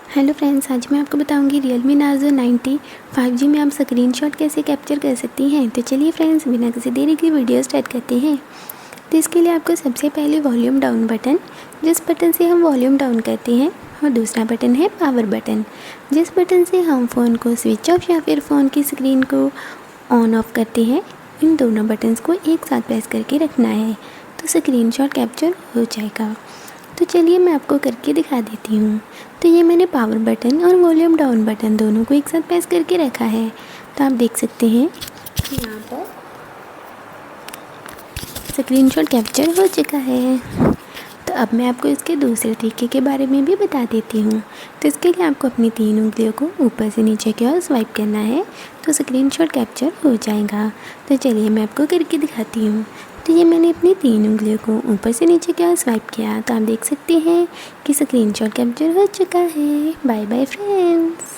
Hello friends, आज मैं आपको बताऊंगी Realme narzo 90 5G में आप स्क्रीनशॉट कैसे कैप्चर कर सकती हैं। तो चलिए फ्रेंड्स, बिना किसी देरी की वीडियो स्टार्ट करते हैं। तो इसके लिए आपको सबसे पहले वॉल्यूम डाउन बटन, जिस बटन से हम वॉल्यूम डाउन करते हैं, और दूसरा बटन है पावर बटन, जिस बटन से हम फ़ोन को स्विच ऑफ या फिर फ़ोन की स्क्रीन को ऑन ऑफ करते हैं। इन दोनों बटन्स को एक साथ प्रेस करके रखना है तो स्क्रीनशॉट कैप्चर हो जाएगा। तो चलिए मैं आपको करके दिखा देती हूँ। तो ये मैंने पावर बटन और वॉल्यूम डाउन बटन दोनों को एक साथ प्रेस करके रखा है। तो आप देख सकते हैं यहाँ पर स्क्रीनशॉट कैप्चर हो चुका है। तो अब मैं आपको इसके दूसरे तरीके के बारे में भी बता देती हूँ। तो इसके लिए आपको अपनी 3 उंगलियों को ऊपर से नीचे की ओर स्वाइप करना है तो स्क्रीनशॉट कैप्चर हो जाएगा। तो चलिए मैं आपको करके दिखाती हूँ। तो ये मैंने अपनी 3 उंगलियों को ऊपर से नीचे की ओर स्वाइप किया तो आप देख सकते हैं कि स्क्रीनशॉट कैप्चर हो चुका है। Bye bye friends.